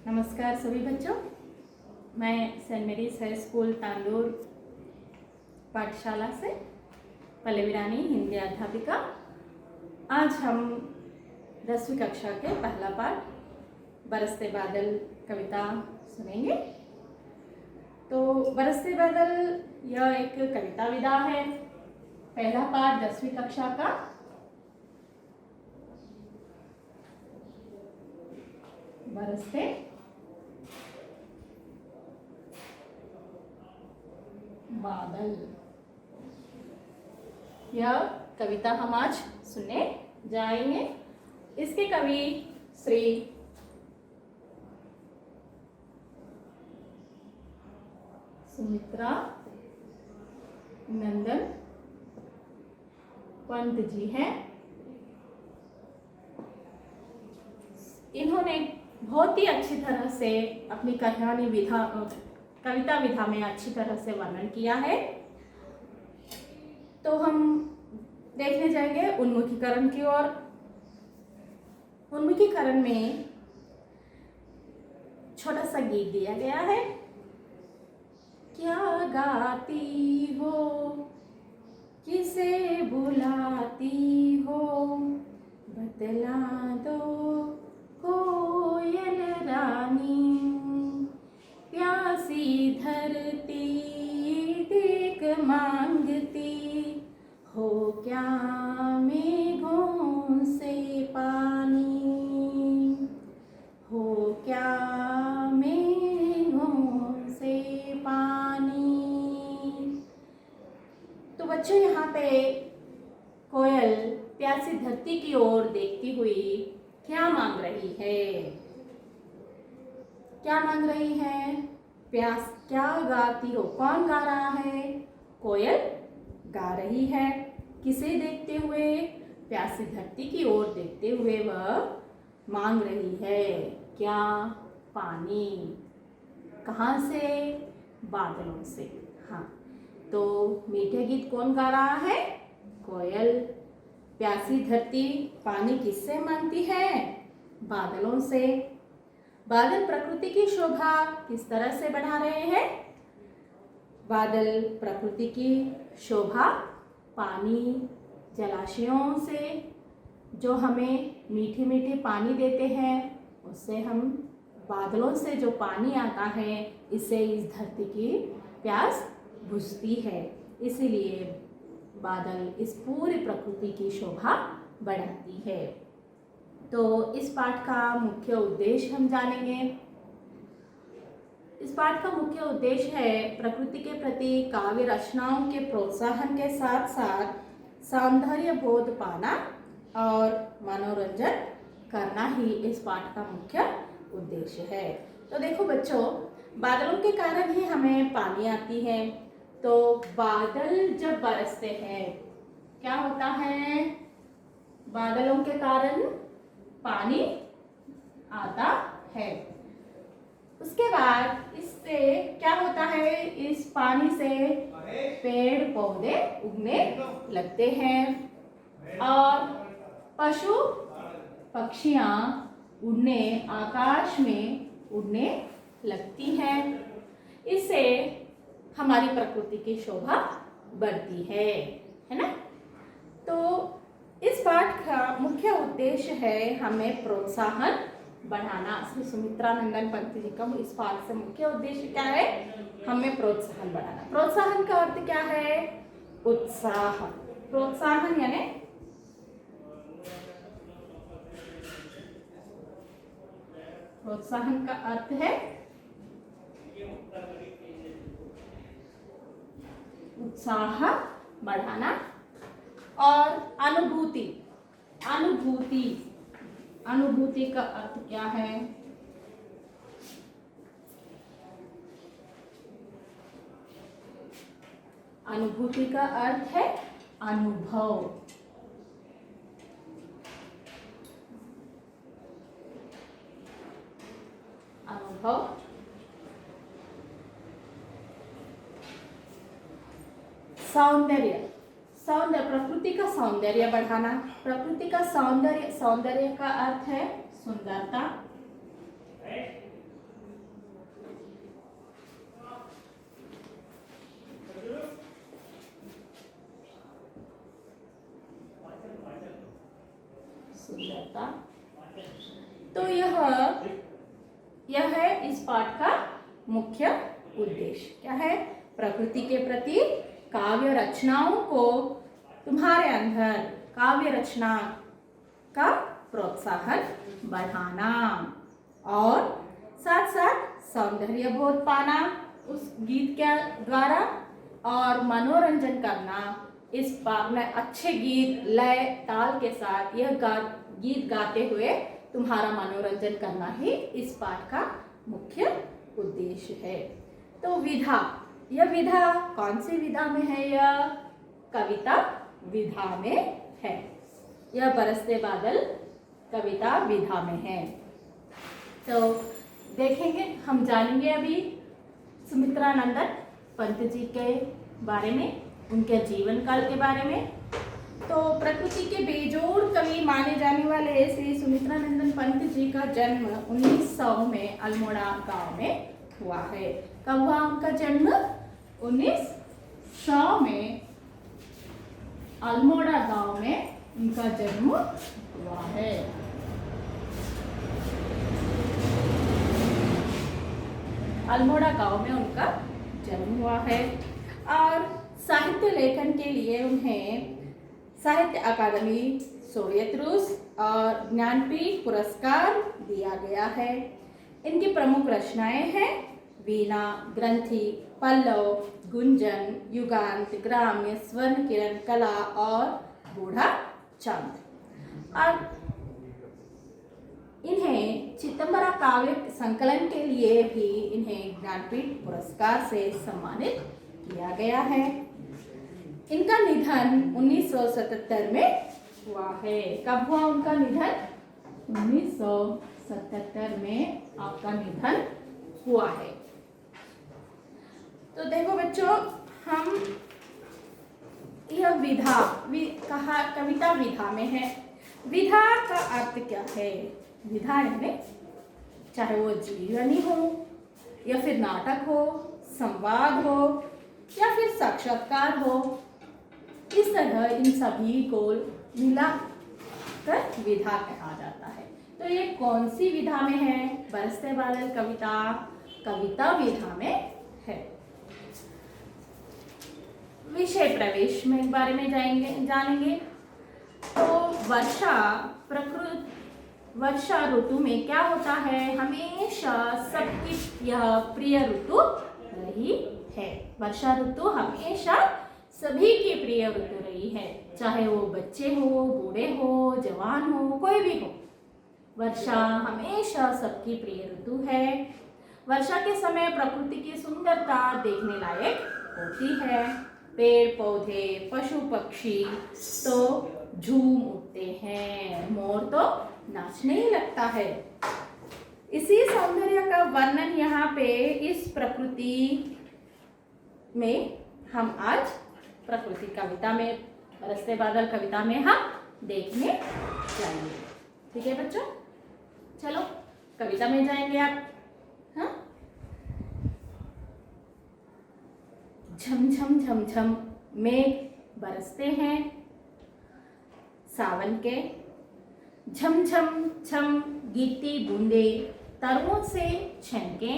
नमस्कार सभी बच्चों, मैं Saint Mary's high school Tandur पाठशाला से पल्लवी रानी हिंदी अध्यापिका। आज हम 10वीं कक्षा के पहला पाठ बरसते बादल कविता सुनेंगे। तो बरसते बादल यह एक कविता विधा है। पहला पाठ 10वीं कक्षा का बरसते बादल, यह कविता हम आज सुनने जाएंगे। इसके कवि श्री सुमित्रा नंदन पंत जी हैं। इन्होंने बहुत ही अच्छी तरह से अपनी कविता विधा में अच्छी तरह से वर्णन किया है। तो हम देखने जाएंगे उन्मुखीकरण की ओर। उन्मुखीकरण में छोटा सा गीत दिया गया है। क्या गाती हो, किसे बुलाती हो, बतला दो कोयल रानी। प्यासी धरती देख मांगती हो, क्या मेघों से पानी हो, क्या मेघों से पानी। तो बच्चों, यहाँ पे कोयल प्यासी धरती की ओर देखती हुई क्या मांग रही है? क्या मांग रही है? प्यास। क्या गाती हो? कौन गा रहा है? कोयल गा रही है। किसे देखते हुए? प्यासी धरती की ओर देखते हुए वह मांग रही है क्या? पानी। कहाँ से? बादलों से। हाँ, तो मीठे गीत कौन गा रहा है? कोयल। प्यासी धरती पानी किससे मांगती है? बादलों से। बादल प्रकृति की शोभा किस तरह से बढ़ा रहे हैं? बादल प्रकृति की शोभा पानी, जलाशयों से जो हमें मीठे मीठे पानी देते हैं, उससे हम बादलों से जो पानी आता है, इससे इस धरती की प्यास बुझती है। इसीलिए बादल इस पूरी प्रकृति की शोभा बढ़ाती है। तो इस पाठ का मुख्य उद्देश्य हम जानेंगे। इस पाठ का मुख्य उद्देश्य है प्रकृति के प्रति काव्य रचनाओं के प्रोत्साहन के साथ साथ सौंदर्य बोध पाना और मनोरंजन करना ही इस पाठ का मुख्य उद्देश्य है। तो देखो बच्चों, बादलों के कारण ही हमें पानी आती है। तो बादल जब बरसते हैं, क्या होता है? बादलों के कारण पानी आता है। उसके बाद इससे क्या होता है? इस पानी से पेड़ पौधे उगने लगते हैं और पशु पक्षियां उड़ने, आकाश में उड़ने लगती हैं। इससे हमारी प्रकृति की शोभा बढ़ती है ना? तो इस पाठ का मुख्य उद्देश्य है हमें प्रोत्साहन बढ़ाना। श्री सुमित्रा नंदन पंत जी का इस पाठ से मुख्य उद्देश्य क्या है? हमें प्रोत्साहन बढ़ाना। प्रोत्साहन का अर्थ क्या है? उत्साह। प्रोत्साहन यानी प्रोत्साहन का अर्थ है उत्साह बढ़ाना। और अनुभूति। अनुभूति अनुभूति का अर्थ क्या है? अनुभूति का अर्थ है अनुभव। अनुभव। सौंदर्य। सौंदर्य, प्रकृति का सौंदर्य बढ़ाना। प्रकृति का सौंदर्य, सौंदर्य का अर्थ है सुंदरता। यह है इस पाठ का मुख्य उद्देश्य। क्या है? प्रकृति के प्रति काव्य रचनाओं को तुम्हारे अंदर काव्य रचना का प्रोत्साहन बढ़ाना और साथ साथ सौंदर्य बोध पाना उस गीत के द्वारा और मनोरंजन करना। इस पाठ में अच्छे गीत लय ताल के साथ यह गीत गाते हुए तुम्हारा मनोरंजन करना ही इस पाठ का मुख्य उद्देश्य है। तो विधा, यह विधा कौन सी विधा में है? यह कविता विधा में है। यह बरसते बादल कविता विधा में है। तो देखेंगे, हम जानेंगे अभी सुमित्रानंदन पंत जी के बारे में, उनके जीवन काल के बारे में। तो प्रकृति के बेजोड़ कवि माने जाने वाले श्री सुमित्रानंदन पंत जी का जन्म 1900 में अल्मोड़ा गांव में हुआ है। कब हुआ उनका जन्म? 1900 में अल्मोड़ा गांव में उनका जन्म हुआ है। अल्मोड़ा गांव में उनका जन्म हुआ है और साहित्य लेखन के लिए उन्हें साहित्य अकादमी, सोवियत रूस और ज्ञानपीठ पुरस्कार दिया गया है। इनकी प्रमुख रचनाएं हैं वीणा, ग्रंथि, पल्लव, गुंजन, युगांत, ग्राम्य, स्वर्ण किरण, कला और बूढ़ा चांद। और इन्हें चिदंबरा काव्य संकलन के लिए भी इन्हें ज्ञानपीठ पुरस्कार से सम्मानित किया गया है। इनका निधन 1977 में हुआ है। कब हुआ उनका निधन? 1977 में आपका निधन हुआ है। तो देखो बच्चों, हम यह विधा कहा कविता विधा में है। विधा का अर्थ क्या है? विधा यानी चाहे वो जीवनी हो या फिर नाटक हो, संवाद हो या फिर साक्षात्कार हो, इस तरह इन सभी को मिलाकर विधा कहा जाता है। तो ये कौन सी विधा में है? बरसते बादल कविता कविता विधा में है। विषय प्रवेश में बारे में जानेंगे। तो वर्षा ऋतु में क्या होता है? हमेशा सबकी यह प्रिय ऋतु रही है। वर्षा ऋतु हमेशा सभी की प्रिय ऋतु रही है, चाहे वो बच्चे हो, बूढ़े हो, जवान हो, कोई भी हो। वर्षा हमेशा सबकी प्रिय ऋतु है। वर्षा के समय प्रकृति की सुंदरता देखने लायक होती है। पेड़ पौधे, पशु पक्षी तो झूम उठते हैं, मोर तो नाचने ही लगता है। इसी सौंदर्य का वर्णन यहाँ पे इस प्रकृति में हम आज प्रकृति कविता में, बरसते बादल कविता में हम देखने जाएंगे। ठीक है बच्चों, चलो कविता में जाएंगे आप। हाँ, झम झम झम झम मेघ बरसते हैं सावन के, झम झम झम गिरती बूंदे तरुओं से छनके,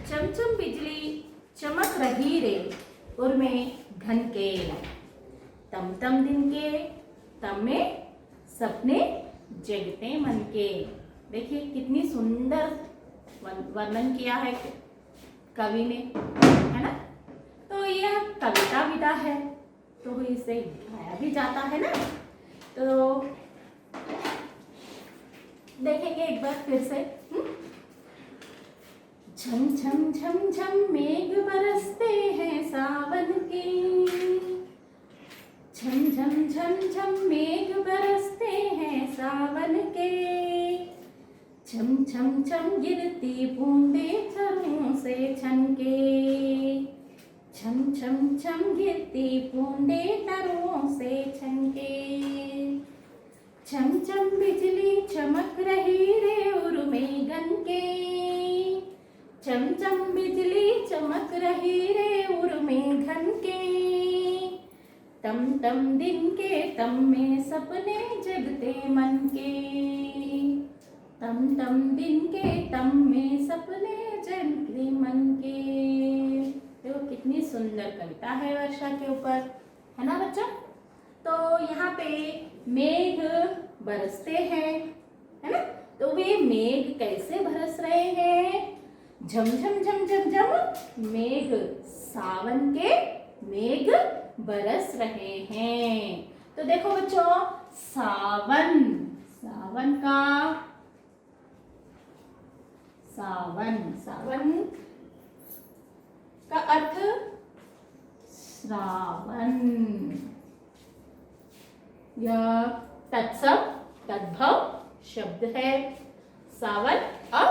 चमचम बिजली चमक रही रे उर्मे घन के, तम तम दिन के तम में सपने जगते मन के। देखिए कितनी सुंदर वर्णन किया है कवि ने, है ना। तो यह कविता विधा है, तो इसे गाया भी जाता है ना। तो देखेंगे एक बार फिर से। झम झम झम झम मेघ बरसते हैं सावन के, झम झम झम झम मेघ बरसते हैं सावन के, झम झम झम गिरती बूंदे झरों से छनके, झम झम झम गिरती बूंदे झरों से छनके, झम झम बिजली चमक रही रे उर्मे गन के, झम झम बिजली चमक रही रे उर्मे घन के, तम तम दिन के तम में सपने जगते मन के, तम तम दिन के तम में सपने जगते मन के। देखो कितनी सुंदर कविता है वर्षा के ऊपर, है ना बच्चा। तो यहाँ पे मेघ बरसते हैं, है ना। तो वे मेघ कैसे बरस रहे हैं? झम झम झम झम झम मेघ, सावन के मेघ बरस रहे हैं। तो देखो बच्चों, सावन, सावन का अर्थ श्रावण। यह तत्सम तद्भव शब्द है। सावन और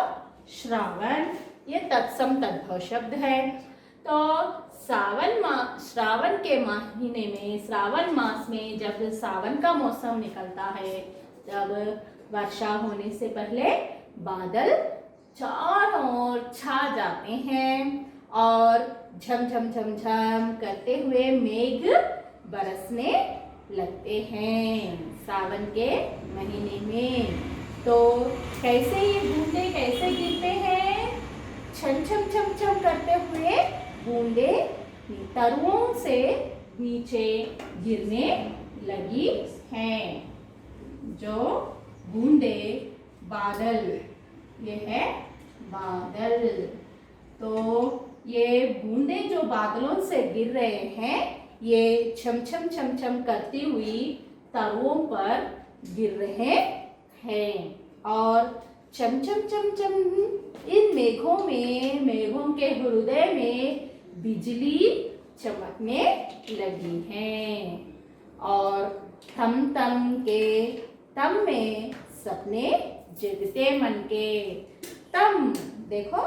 श्रावण ये तत्सम तद्भव शब्द है। तो श्रावण के महीने में, श्रावण मास में जब सावन का मौसम निकलता है, जब वर्षा होने से पहले बादल चारों ओर छा जाते हैं और झम झम झम झम करते हुए मेघ बरसने लगते हैं सावन के महीने में। तो कैसे ये बूंदे कैसे गिरते हैं? छम छम छम छम करते हुए बूंदे तरुओं से नीचे गिरने लगी हैं। जो बूंदे बादल, ये है बादल। तो ये बूंदे जो बादलों से गिर रहे हैं, ये छम छम छम छम करती हुई तरुओं पर गिर रहे हैं और चम चम चम चम इन मेघों में, मेघों के हृदय में बिजली चमकने लगी है और थम थम के तम में सपने जगते मन के। तम, देखो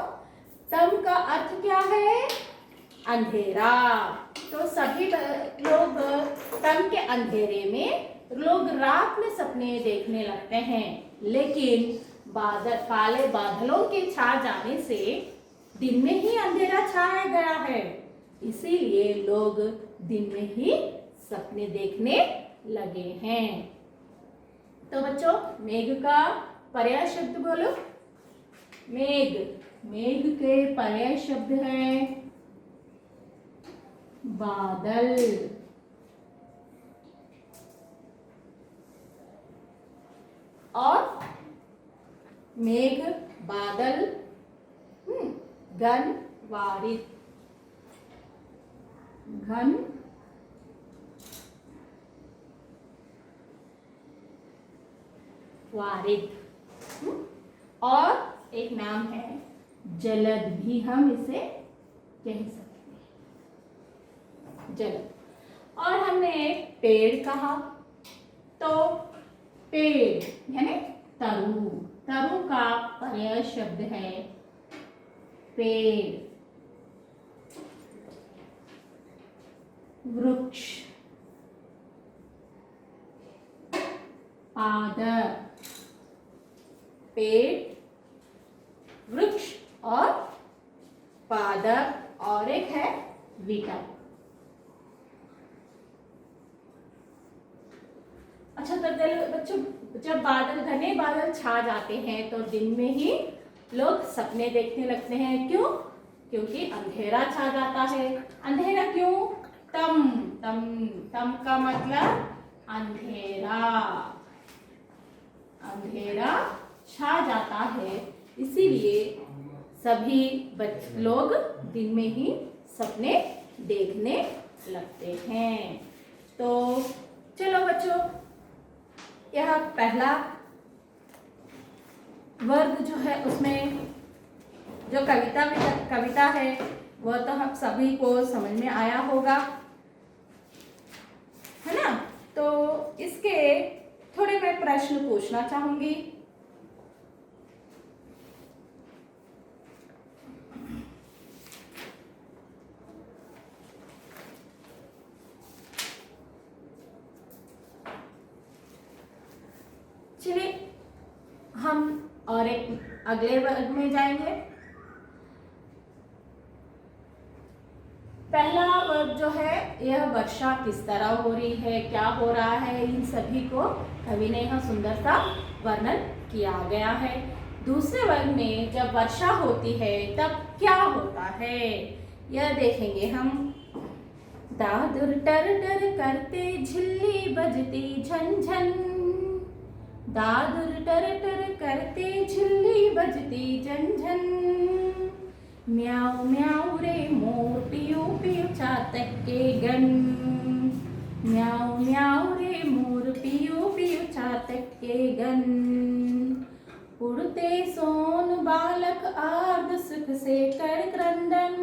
तम का अर्थ क्या है? अंधेरा। तो सभी लोग तम के अंधेरे में लोग रात में सपने देखने लगते हैं, लेकिन काले बादलों के छा जाने से दिन में ही अंधेरा छाया गया है, इसीलिए लोग दिन में ही सपने देखने लगे हैं। तो बच्चों, मेघ का पर्याय शब्द बोलो। मेघ, मेघ के पर्याय शब्द है बादल। और मेघ, बादल, घन वारिद, घन वारिद। और एक नाम है जलद, भी हम इसे कह सकते हैं, जलद। और हमने पेड़ कहा, तो पेड़ यानी तरु, तरु का पर्याय शब्द है पेड़। वृक्ष, पादप, पेड़, वृक्ष और पादप, और एक है विकल्प। अच्छा, तो बच्चों, जब बादल, घने बादल छा जाते हैं तो दिन में ही लोग सपने देखने लगते हैं। क्यों? क्योंकि अंधेरा छा जाता है। अंधेरा क्यों? तम, तम, तम का मतलब अंधेरा, अंधेरा छा जाता है, इसीलिए सभी लोग दिन में ही सपने देखने लगते हैं। तो चलो बच्चों, यह पहला वर्ग जो है उसमें जो कविता है वह तो हम सभी को समझ में आया होगा, है ना। तो इसके थोड़े मैं प्रश्न पूछना चाहूंगी। चलिए हम और एक अगले वर्ग में जाएंगे। पहला वर्ग जो है, यह वर्षा किस तरह हो रही है, क्या हो रहा है, इन सभी को कवि ने यहाँ सुंदर सा वर्णन किया गया है। दूसरे वर्ग में जब वर्षा होती है तब क्या होता है, यह देखेंगे हम। दादुर टर टर करते झिल्ली बजती झन झन, दादुर टर टर करते झिल्ली बजती झन झन, म्याऊ म्याऊ रे मोर पियो पियो चातक के गन, म्याऊ म्याऊ रे मोर पियो पियो चातक के गन, उड़ते सोन बालक आर्द सुख से कर क्रंदन,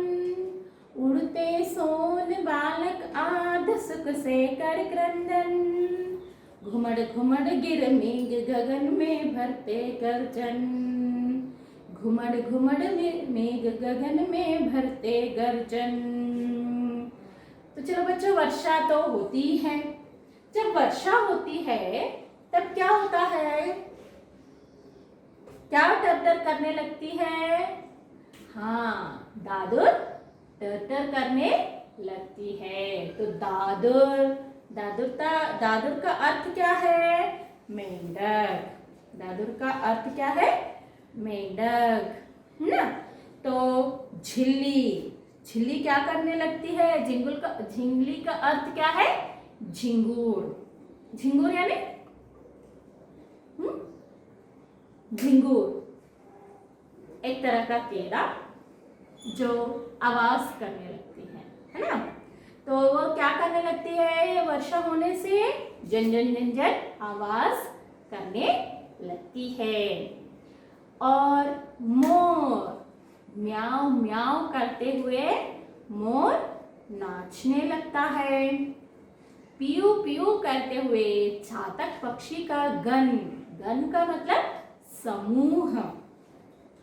उड़ते सोन बालक आर्द सुख से कर क्रंदन, घुमड़ घुमड़ गिर मेघ गगन में भरते गर्जन, घुमड़ घुमड़ मेघ गगन में भरते गर्जन। तो चलो बच्चों, वर्षा तो होती है। जब वर्षा होती है तब क्या होता है, क्या टर-टर करने लगती है? हाँ, दादुर टर-टर करने लगती है। तो दादुर का अर्थ क्या है? मेंढक। दादुर का अर्थ क्या है? मेंढक, है ना। तो झिल्ली क्या करने लगती है? झिंगली का अर्थ क्या है? झिंगूर यानी झिंगूर, एक तरह का कीड़ा जो आवाज करने लगती है ना। तो वो क्या करने लगती है? वर्षा होने से जन जन जन जन आवाज करने लगती है। और मोर म्याऊ म्याऊ करते हुए मोर नाचने लगता है। पीयू पीयू करते हुए चातक पक्षी का गन का मतलब समूह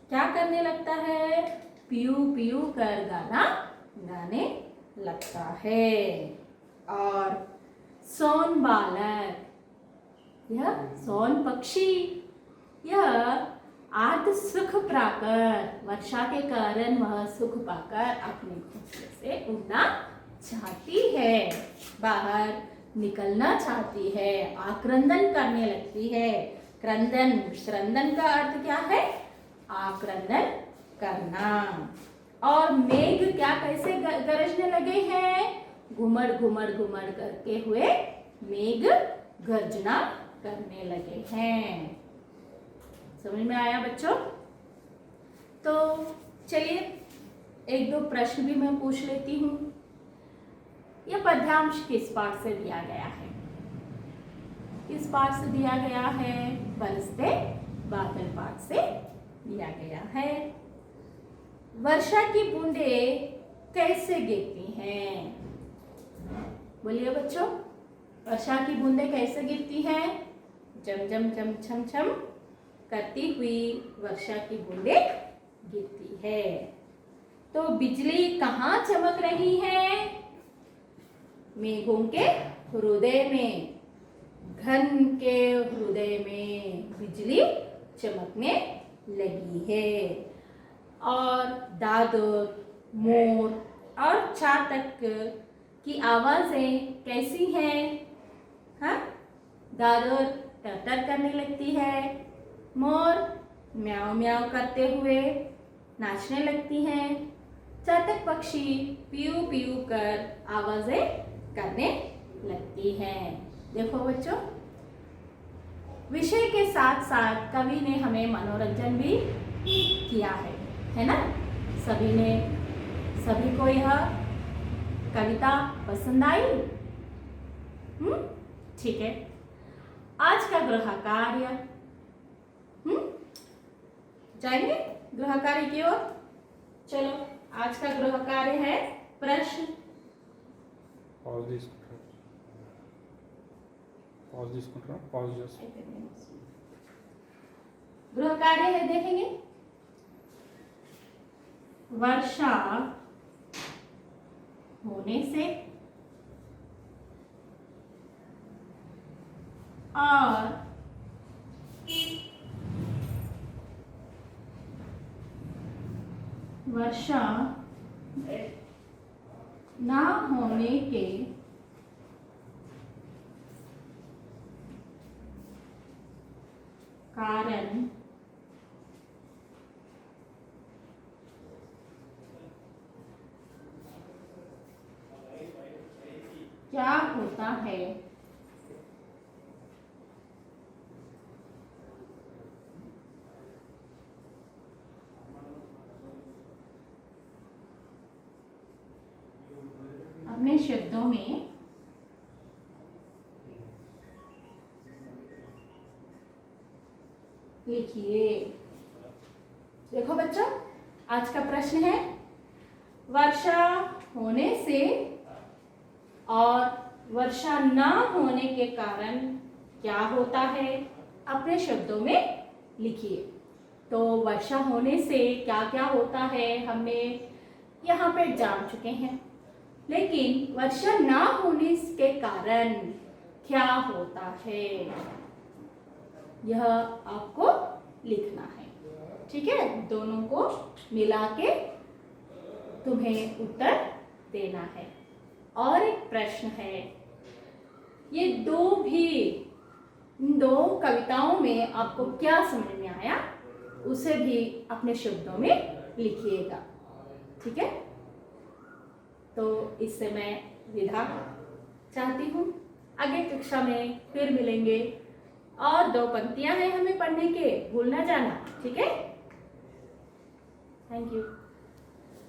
क्या करने लगता है? पीयू पीयू कर गाना गाने लगता है। और सोन बालक, यह सोन पक्षी, यह आर्द सुख पाकर, वर्षा के कारण वह सुख पाकर अपने घोंसले से उड़ना चाहती है, बाहर निकलना चाहती है, आक्रंदन करने लगती है। क्रंदन का अर्थ क्या है? आक्रंदन करना। और मेघ क्या कैसे गरजने लगे हैं? घुमड़ घुमड़ घुमड़ करके हुए मेघ गर्जना करने लगे हैं। समझ में आया बच्चों? तो चलिए एक दो प्रश्न भी मैं पूछ लेती हूँ। यह पद्यांश किस पाठ से दिया गया है? किस पाठ से दिया गया है? बरसते बादल पाठ से दिया गया है। वर्षा की बूंदें कैसे गिरती हैं? बोलिए बच्चों, वर्षा की बूंदें कैसे गिरती हैं? जम जम जम छम छम करती हुई वर्षा की बूंदें गिरती है। तो बिजली कहाँ चमक रही है? मेघों के हृदय में, घन के हृदय में बिजली चमकने लगी है। और दादुर, मोर और चातक की आवाजें कैसी हैं? हाँ, दादुर टर-टर करने लगती है, मोर म्याऊ म्याऊ करते हुए नाचने लगती हैं, चातक पक्षी पीयू पीयू कर आवाजें करने लगती हैं। देखो बच्चों, विषय के साथ साथ कवि ने हमें मनोरंजन भी किया है ना। सभी को यह कविता पसंद आई? ठीक है। आज का गृह कार्य, जाएंगे गृह कार्य की ओर। चलो, आज का गृह कार्य है प्रश्न। गृह कार्य है, देखेंगे। वर्षा होने से और वर्षा ना होने के कारण क्या होता है? अपने शब्दों में लिखिए। देखो बच्चों, आज का प्रश्न है वर्षा होने से और वर्षा ना होने के कारण क्या होता है? अपने शब्दों में लिखिए। तो वर्षा होने से क्या क्या होता है हमने यहाँ पे जान चुके हैं, लेकिन वर्षा ना होने के कारण क्या होता है यह आपको लिखना है। ठीक है, दोनों को मिला के तुम्हें उत्तर देना है। और एक प्रश्न है, ये इन दो कविताओं में आपको क्या समझ में आया उसे भी अपने शब्दों में लिखिएगा। ठीक है, तो इससे मैं विदा चाहती हूँ। आगे कक्षा में फिर मिलेंगे और 2 पंक्तियां हैं हमें पढ़ने के, भूल ना जाना। ठीक है, थैंक यू।